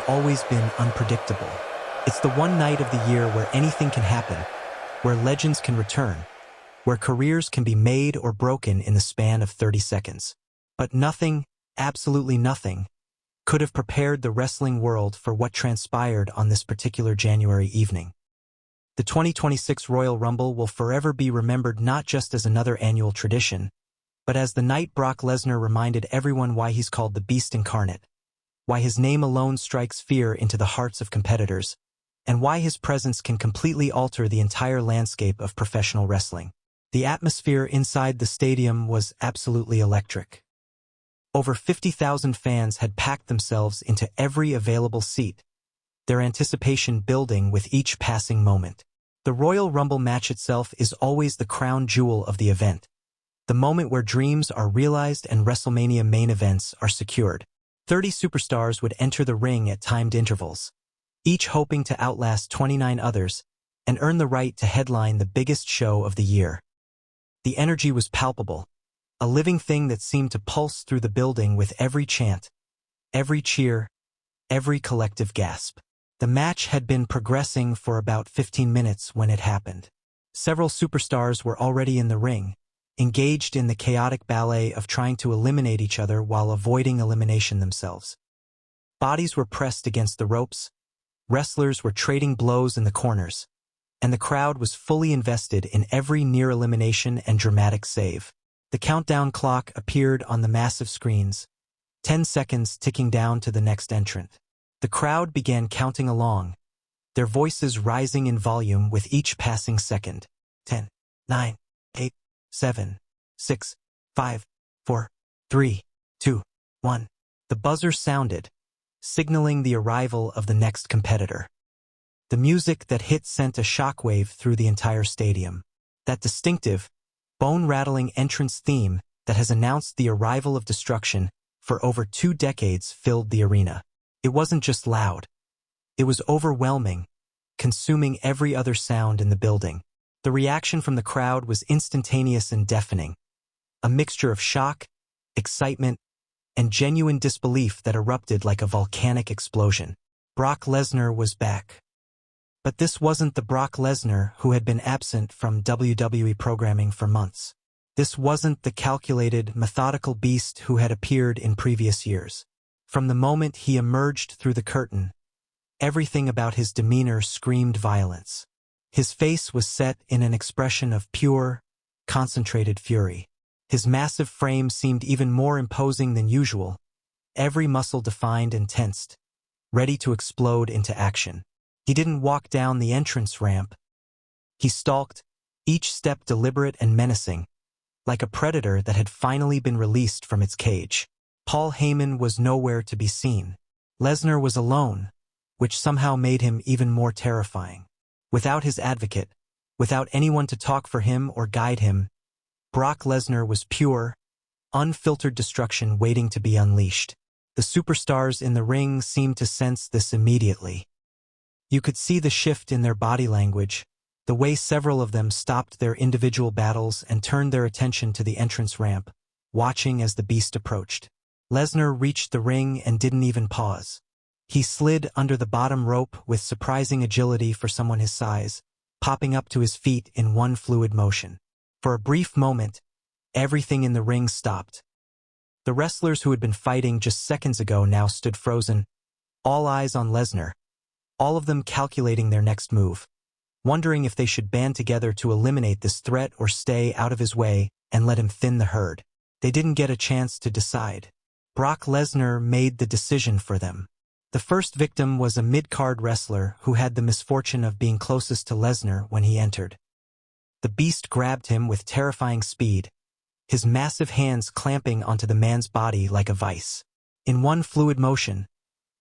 always been unpredictable. It's the one night of the year where anything can happen, where legends can return, where careers can be made or broken in the span of 30 seconds. But nothing, absolutely nothing, could have prepared the wrestling world for what transpired on this particular January evening. The 2026 Royal Rumble will forever be remembered not just as another annual tradition, but as the night Brock Lesnar reminded everyone why he's called the Beast Incarnate, why his name alone strikes fear into the hearts of competitors, and why his presence can completely alter the entire landscape of professional wrestling. The atmosphere inside the stadium was absolutely electric. Over 50,000 fans had packed themselves into every available seat, their anticipation building with each passing moment. The Royal Rumble match itself is always the crown jewel of the event, the moment where dreams are realized and WrestleMania main events are secured. 30 superstars would enter the ring at timed intervals, each hoping to outlast 29 others and earn the right to headline the biggest show of the year. The energy was palpable, a living thing that seemed to pulse through the building with every chant, every cheer, every collective gasp. The match had been progressing for about 15 minutes when it happened. Several superstars were already in the ring, engaged in the chaotic ballet of trying to eliminate each other while avoiding elimination themselves. Bodies were pressed against the ropes, wrestlers were trading blows in the corners, and the crowd was fully invested in every near elimination and dramatic save. The countdown clock appeared on the massive screens, 10 seconds ticking down to the next entrant. The crowd began counting along, their voices rising in volume with each passing second. 10, 9, 8, 7, 6, 5, 4, 3, 2, 1. The buzzer sounded, signaling the arrival of the next competitor. The music that hit sent a shockwave through the entire stadium. That distinctive, bone-rattling entrance theme that has announced the arrival of destruction for over 2 decades filled the arena. It wasn't just loud. It was overwhelming, consuming every other sound in the building. The reaction from the crowd was instantaneous and deafening, a mixture of shock, excitement, and genuine disbelief that erupted like a volcanic explosion. Brock Lesnar was back. But this wasn't the Brock Lesnar who had been absent from WWE programming for months. This wasn't the calculated, methodical beast who had appeared in previous years. From the moment he emerged through the curtain, everything about his demeanor screamed violence. His face was set in an expression of pure, concentrated fury. His massive frame seemed even more imposing than usual, every muscle defined and tensed, ready to explode into action. He didn't walk down the entrance ramp. He stalked, each step deliberate and menacing, like a predator that had finally been released from its cage. Paul Heyman was nowhere to be seen. Lesnar was alone, which somehow made him even more terrifying. Without his advocate, without anyone to talk for him or guide him, Brock Lesnar was pure, unfiltered destruction waiting to be unleashed. The superstars in the ring seemed to sense this immediately. You could see the shift in their body language, the way several of them stopped their individual battles and turned their attention to the entrance ramp, watching as the beast approached. Lesnar reached the ring and didn't even pause. He slid under the bottom rope with surprising agility for someone his size, popping up to his feet in one fluid motion. For a brief moment, everything in the ring stopped. The wrestlers who had been fighting just seconds ago now stood frozen, all eyes on Lesnar, all of them calculating their next move, wondering if they should band together to eliminate this threat or stay out of his way and let him thin the herd. They didn't get a chance to decide. Brock Lesnar made the decision for them. The first victim was a mid-card wrestler who had the misfortune of being closest to Lesnar when he entered. The beast grabbed him with terrifying speed, his massive hands clamping onto the man's body like a vice. In one fluid motion,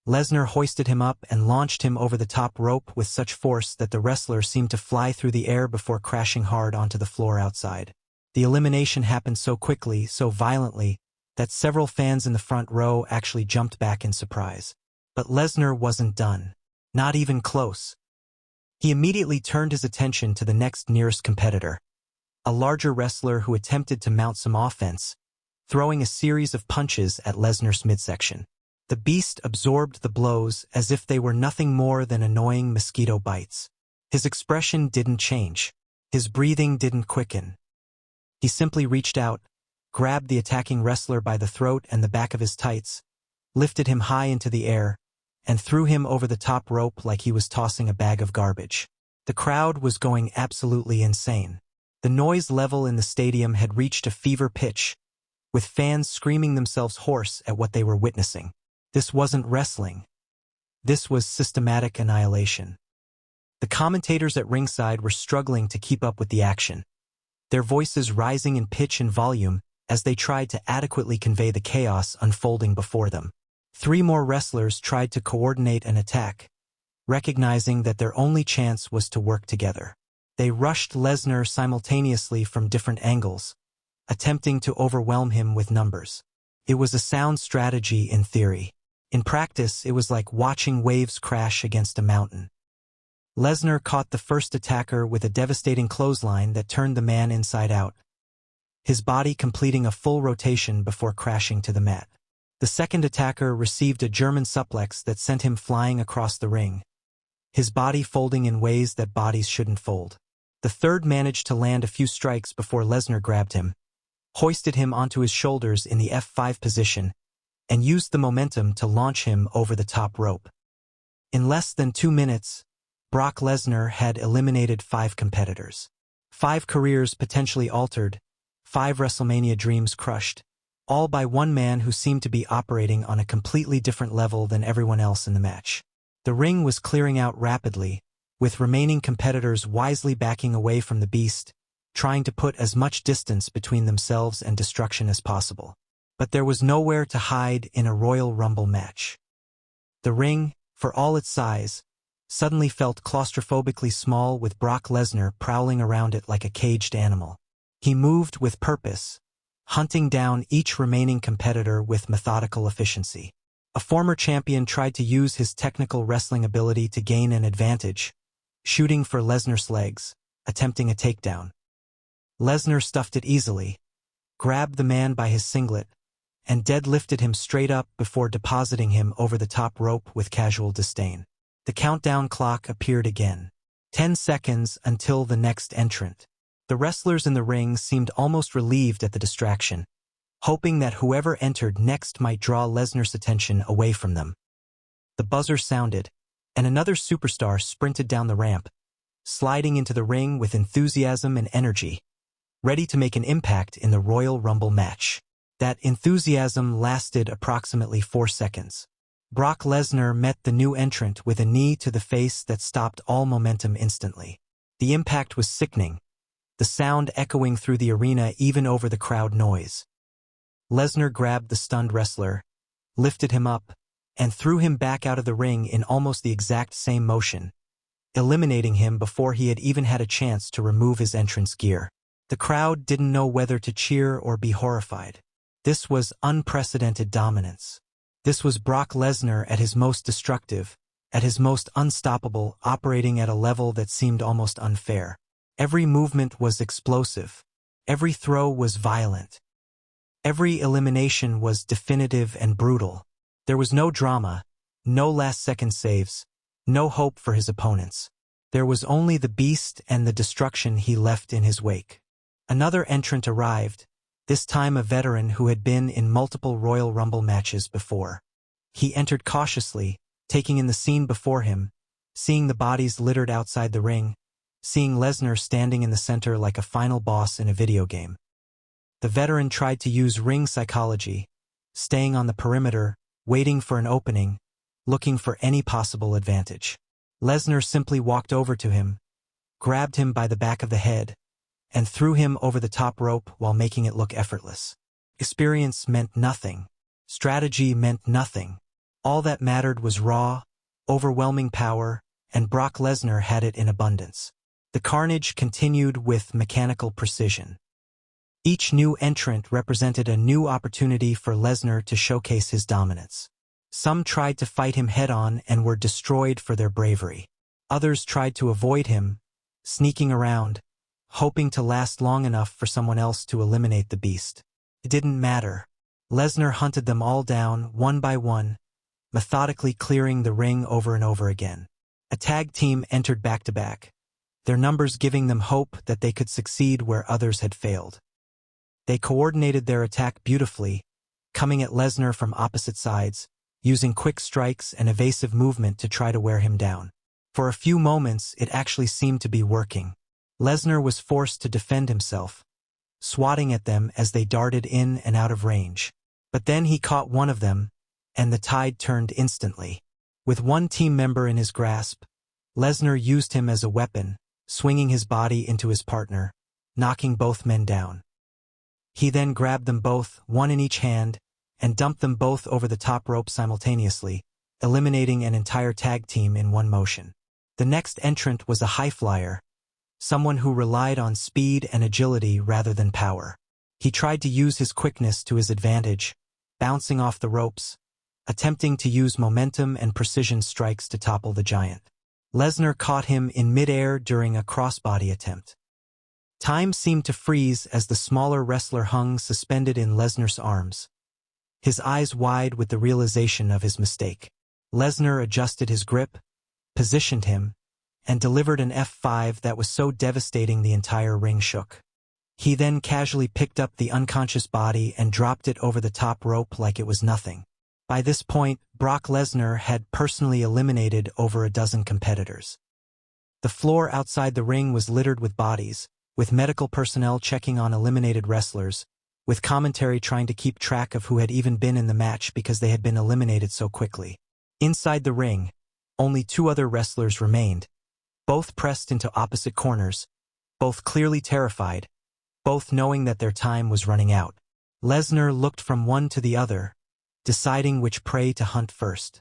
Lesnar hoisted him up and launched him over the top rope with such force that the wrestler seemed to fly through the air before crashing hard onto the floor outside. The elimination happened so quickly, so violently, that several fans in the front row actually jumped back in surprise. But Lesnar wasn't done. Not even close. He immediately turned his attention to the next nearest competitor, a larger wrestler who attempted to mount some offense, throwing a series of punches at Lesnar's midsection. The Beast absorbed the blows as if they were nothing more than annoying mosquito bites. His expression didn't change. His breathing didn't quicken. He simply reached out, grabbed the attacking wrestler by the throat and the back of his tights, lifted him high into the air, and threw him over the top rope like he was tossing a bag of garbage. The crowd was going absolutely insane. The noise level in the stadium had reached a fever pitch, with fans screaming themselves hoarse at what they were witnessing. This wasn't wrestling. This was systematic annihilation. The commentators at ringside were struggling to keep up with the action, their voices rising in pitch and volume as they tried to adequately convey the chaos unfolding before them. 3 more wrestlers tried to coordinate an attack, recognizing that their only chance was to work together. They rushed Lesnar simultaneously from different angles, attempting to overwhelm him with numbers. It was a sound strategy in theory. In practice, it was like watching waves crash against a mountain. Lesnar caught the first attacker with a devastating clothesline that turned the man inside out, his body completing a full rotation before crashing to the mat. The second attacker received a German suplex that sent him flying across the ring, his body folding in ways that bodies shouldn't fold. The third managed to land a few strikes before Lesnar grabbed him, hoisted him onto his shoulders in the F5 position, and used the momentum to launch him over the top rope. In less than 2 minutes, Brock Lesnar had eliminated 5 competitors. 5 careers potentially altered, 5 WrestleMania dreams crushed, all by one man who seemed to be operating on a completely different level than everyone else in the match. The ring was clearing out rapidly, with remaining competitors wisely backing away from the Beast, trying to put as much distance between themselves and destruction as possible. But there was nowhere to hide in a Royal Rumble match. The ring, for all its size, suddenly felt claustrophobically small, with Brock Lesnar prowling around it like a caged animal. He moved with purpose, hunting down each remaining competitor with methodical efficiency. A former champion tried to use his technical wrestling ability to gain an advantage, shooting for Lesnar's legs, attempting a takedown. Lesnar stuffed it easily, grabbed the man by his singlet, and deadlifted him straight up before depositing him over the top rope with casual disdain. The countdown clock appeared again. 10 seconds until the next entrant. The wrestlers in the ring seemed almost relieved at the distraction, hoping that whoever entered next might draw Lesnar's attention away from them. The buzzer sounded, and another superstar sprinted down the ramp, sliding into the ring with enthusiasm and energy, ready to make an impact in the Royal Rumble match. That enthusiasm lasted approximately 4 seconds. Brock Lesnar met the new entrant with a knee to the face that stopped all momentum instantly. The impact was sickening, the sound echoing through the arena even over the crowd noise. Lesnar grabbed the stunned wrestler, lifted him up, and threw him back out of the ring in almost the exact same motion, eliminating him before he had even had a chance to remove his entrance gear. The crowd didn't know whether to cheer or be horrified. This was unprecedented dominance. This was Brock Lesnar at his most destructive, at his most unstoppable, operating at a level that seemed almost unfair. Every movement was explosive. Every throw was violent. Every elimination was definitive and brutal. There was no drama, no last-second saves, no hope for his opponents. There was only the Beast and the destruction he left in his wake. Another entrant arrived, this time a veteran who had been in multiple Royal Rumble matches before. He entered cautiously, taking in the scene before him, seeing the bodies littered outside the ring, seeing Lesnar standing in the center like a final boss in a video game. The veteran tried to use ring psychology, staying on the perimeter, waiting for an opening, looking for any possible advantage. Lesnar simply walked over to him, grabbed him by the back of the head, and threw him over the top rope while making it look effortless. Experience meant nothing. Strategy meant nothing. All that mattered was raw, overwhelming power, and Brock Lesnar had it in abundance. The carnage continued with mechanical precision. Each new entrant represented a new opportunity for Lesnar to showcase his dominance. Some tried to fight him head-on and were destroyed for their bravery. Others tried to avoid him, sneaking around, hoping to last long enough for someone else to eliminate the Beast. It didn't matter. Lesnar hunted them all down, one by one, methodically clearing the ring over and over again. A tag team entered back-to-back, their numbers giving them hope that they could succeed where others had failed. They coordinated their attack beautifully, coming at Lesnar from opposite sides, using quick strikes and evasive movement to try to wear him down. For a few moments, it actually seemed to be working. Lesnar was forced to defend himself, swatting at them as they darted in and out of range. But then he caught one of them, and the tide turned instantly. With one team member in his grasp, Lesnar used him as a weapon, swinging his body into his partner, knocking both men down. He then grabbed them both, one in each hand, and dumped them both over the top rope simultaneously, eliminating an entire tag team in one motion. The next entrant was a high flyer, someone who relied on speed and agility rather than power. He tried to use his quickness to his advantage, bouncing off the ropes, attempting to use momentum and precision strikes to topple the giant. Lesnar caught him in midair during a crossbody attempt. Time seemed to freeze as the smaller wrestler hung suspended in Lesnar's arms, his eyes wide with the realization of his mistake. Lesnar adjusted his grip, positioned him, and delivered an F5 that was so devastating the entire ring shook. He then casually picked up the unconscious body and dropped it over the top rope like it was nothing. By this point, Brock Lesnar had personally eliminated over a dozen competitors. The floor outside the ring was littered with bodies, with medical personnel checking on eliminated wrestlers, with commentary trying to keep track of who had even been in the match because they had been eliminated so quickly. Inside the ring, only two other wrestlers remained, both pressed into opposite corners, both clearly terrified, both knowing that their time was running out. Lesnar looked from one to the other, deciding which prey to hunt first.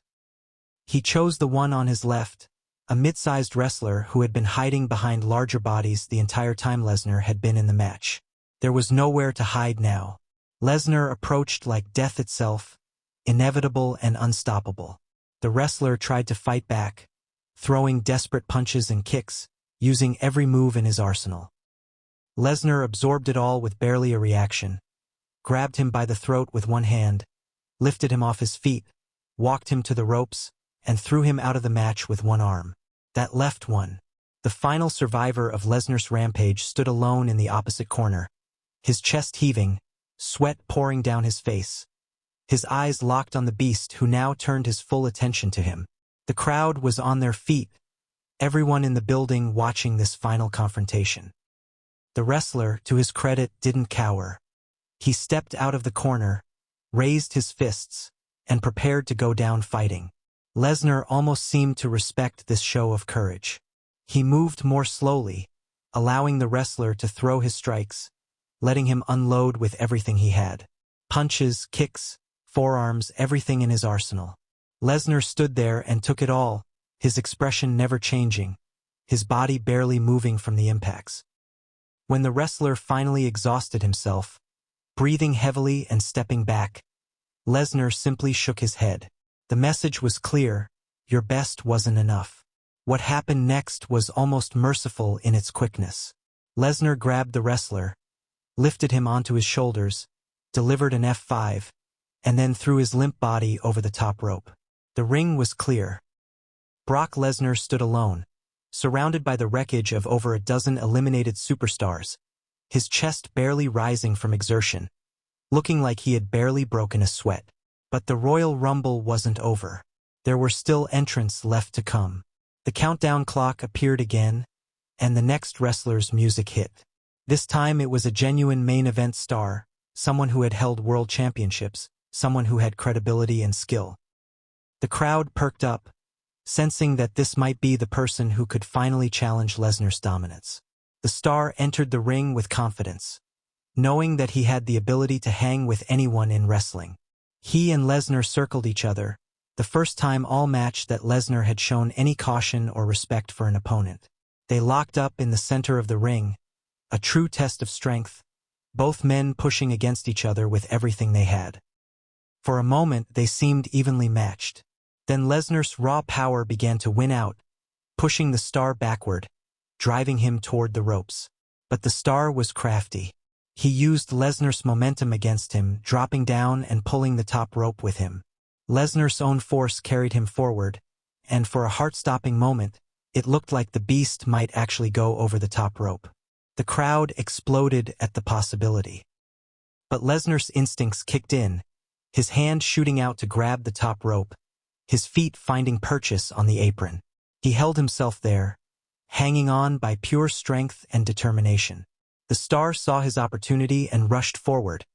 He chose the one on his left, a mid-sized wrestler who had been hiding behind larger bodies the entire time Lesnar had been in the match. There was nowhere to hide now. Lesnar approached like death itself, inevitable and unstoppable. The wrestler tried to fight back, throwing desperate punches and kicks, using every move in his arsenal. Lesnar absorbed it all with barely a reaction, grabbed him by the throat with one hand, lifted him off his feet, walked him to the ropes, and threw him out of the match with one arm. That left one. The final survivor of Lesnar's rampage stood alone in the opposite corner, his chest heaving, sweat pouring down his face. His eyes locked on the Beast, who now turned his full attention to him. The crowd was on their feet, everyone in the building watching this final confrontation. The wrestler, to his credit, didn't cower. He stepped out of the corner, raised his fists, and prepared to go down fighting. Lesnar almost seemed to respect this show of courage. He moved more slowly, allowing the wrestler to throw his strikes, letting him unload with everything he had. Punches, kicks, forearms, everything in his arsenal. Lesnar stood there and took it all, his expression never changing, his body barely moving from the impacts. When the wrestler finally exhausted himself, breathing heavily and stepping back, Lesnar simply shook his head. The message was clear: your best wasn't enough. What happened next was almost merciful in its quickness. Lesnar grabbed the wrestler, lifted him onto his shoulders, delivered an F5, and then threw his limp body over the top rope. The ring was clear. Brock Lesnar stood alone, surrounded by the wreckage of over a dozen eliminated superstars, his chest barely rising from exertion, looking like he had barely broken a sweat. But the Royal Rumble wasn't over. There were still entrants left to come. The countdown clock appeared again, and the next wrestler's music hit. This time it was a genuine main event star, someone who had held world championships, someone who had credibility and skill. The crowd perked up, sensing that this might be the person who could finally challenge Lesnar's dominance. The star entered the ring with confidence, knowing that he had the ability to hang with anyone in wrestling. He and Lesnar circled each other, the first time all match that Lesnar had shown any caution or respect for an opponent. They locked up in the center of the ring, a true test of strength, both men pushing against each other with everything they had. For a moment they seemed evenly matched. Then Lesnar's raw power began to win out, pushing the star backward, driving him toward the ropes. But the star was crafty. He used Lesnar's momentum against him, dropping down and pulling the top rope with him. Lesnar's own force carried him forward, and for a heart-stopping moment, it looked like the Beast might actually go over the top rope. The crowd exploded at the possibility. But Lesnar's instincts kicked in, his hand shooting out to grab the top rope, his feet finding purchase on the apron. He held himself there, hanging on by pure strength and determination. The star saw his opportunity and rushed forward,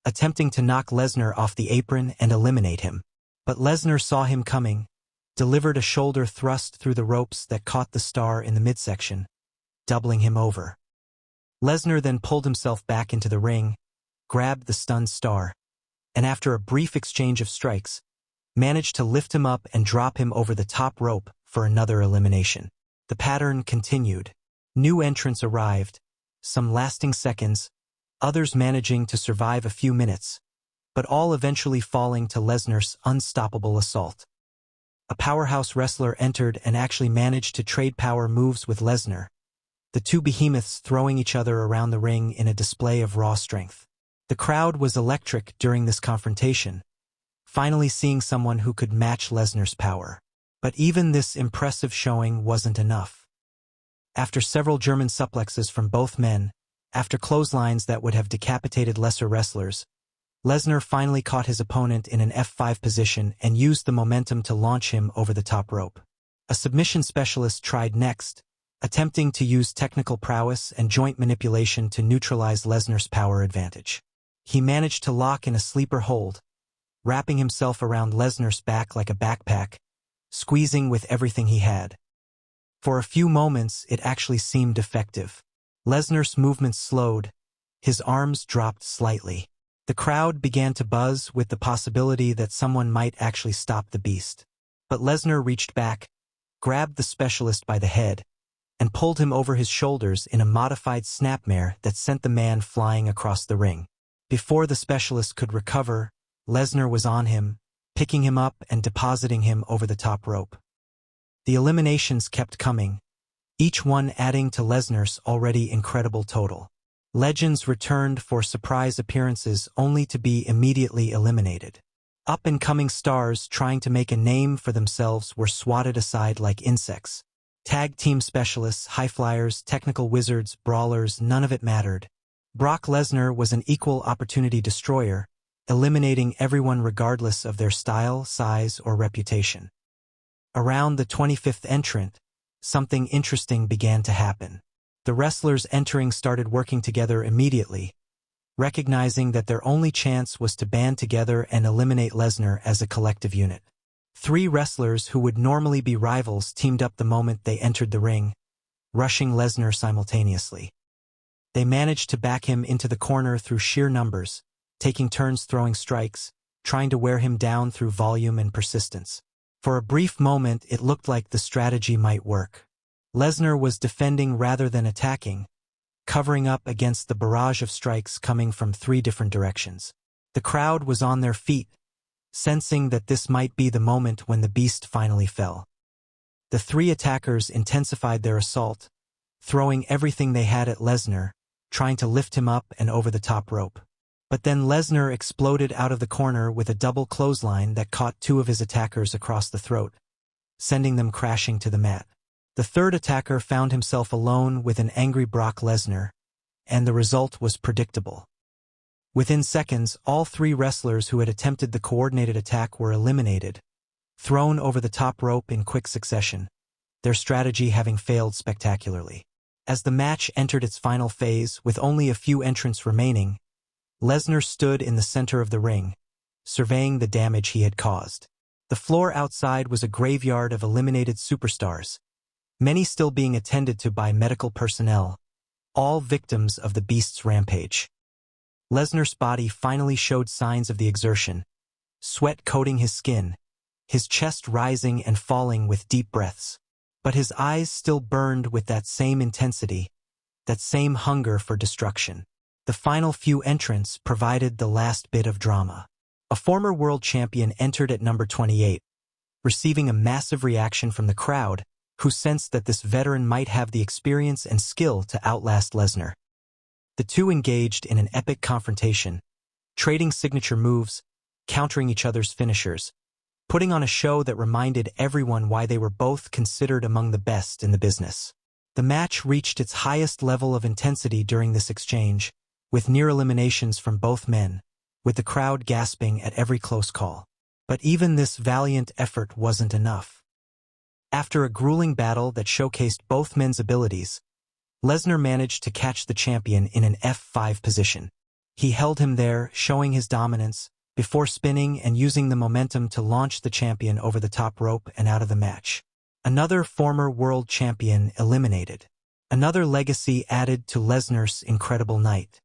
attempting to knock Lesnar off the apron and eliminate him. But Lesnar saw him coming, delivered a shoulder thrust through the ropes that caught the star in the midsection, doubling him over. Lesnar then pulled himself back into the ring, grabbed the stunned star, and after a brief exchange of strikes, managed to lift him up and drop him over the top rope for another elimination. The pattern continued. New entrants arrived, some lasting seconds, others managing to survive a few minutes, but all eventually falling to Lesnar's unstoppable assault. A powerhouse wrestler entered and actually managed to trade power moves with Lesnar, the two behemoths throwing each other around the ring in a display of raw strength. The crowd was electric during this confrontation, finally seeing someone who could match Lesnar's power. But even this impressive showing wasn't enough. After several German suplexes from both men, after clotheslines that would have decapitated lesser wrestlers, Lesnar finally caught his opponent in an F5 position and used the momentum to launch him over the top rope. A submission specialist tried next, attempting to use technical prowess and joint manipulation to neutralize Lesnar's power advantage. He managed to lock in a sleeper hold, wrapping himself around Lesnar's back like a backpack, squeezing with everything he had. For a few moments, it actually seemed effective. Lesnar's movements slowed, his arms dropped slightly. The crowd began to buzz with the possibility that someone might actually stop the Beast. But Lesnar reached back, grabbed the specialist by the head, and pulled him over his shoulders in a modified snapmare that sent the man flying across the ring. Before the specialist could recover, Lesnar was on him, picking him up and depositing him over the top rope. The eliminations kept coming, each one adding to Lesnar's already incredible total. Legends returned for surprise appearances only to be immediately eliminated. Up-and-coming stars trying to make a name for themselves were swatted aside like insects. Tag team specialists, high-flyers, technical wizards, brawlers, none of it mattered. Brock Lesnar was an equal opportunity destroyer, eliminating everyone regardless of their style, size, or reputation. Around the 25th entrant, something interesting began to happen. The wrestlers entering started working together immediately, recognizing that their only chance was to band together and eliminate Lesnar as a collective unit. 3 wrestlers who would normally be rivals teamed up the moment they entered the ring, rushing Lesnar simultaneously. They managed to back him into the corner through sheer numbers, taking turns throwing strikes, trying to wear him down through volume and persistence. For a brief moment, it looked like the strategy might work. Lesnar was defending rather than attacking, covering up against the barrage of strikes coming from 3 different directions. The crowd was on their feet, sensing that this might be the moment when the Beast finally fell. The 3 attackers intensified their assault, throwing everything they had at Lesnar, trying to lift him up and over the top rope. But then Lesnar exploded out of the corner with a double clothesline that caught 2 of his attackers across the throat, sending them crashing to the mat. The 3rd attacker found himself alone with an angry Brock Lesnar, and the result was predictable. Within seconds, all 3 wrestlers who had attempted the coordinated attack were eliminated, thrown over the top rope in quick succession, their strategy having failed spectacularly. As the match entered its final phase, with only a few entrants remaining, Lesnar stood in the center of the ring, surveying the damage he had caused. The floor outside was a graveyard of eliminated superstars, many still being attended to by medical personnel, all victims of the Beast's rampage. Lesnar's body finally showed signs of the exertion, sweat coating his skin, his chest rising and falling with deep breaths. But his eyes still burned with that same intensity, that same hunger for destruction. The final few entrants provided the last bit of drama. A former world champion entered at number 28, receiving a massive reaction from the crowd, who sensed that this veteran might have the experience and skill to outlast Lesnar. The 2 engaged in an epic confrontation, trading signature moves, countering each other's finishers, putting on a show that reminded everyone why they were both considered among the best in the business. The match reached its highest level of intensity during this exchange, with near eliminations from both men, with the crowd gasping at every close call. But even this valiant effort wasn't enough. After a grueling battle that showcased both men's abilities, Lesnar managed to catch the champion in an F5 position. He held him there, showing his dominance, before spinning and using the momentum to launch the champion over the top rope and out of the match. Another former world champion eliminated. Another legacy added to Lesnar's incredible night.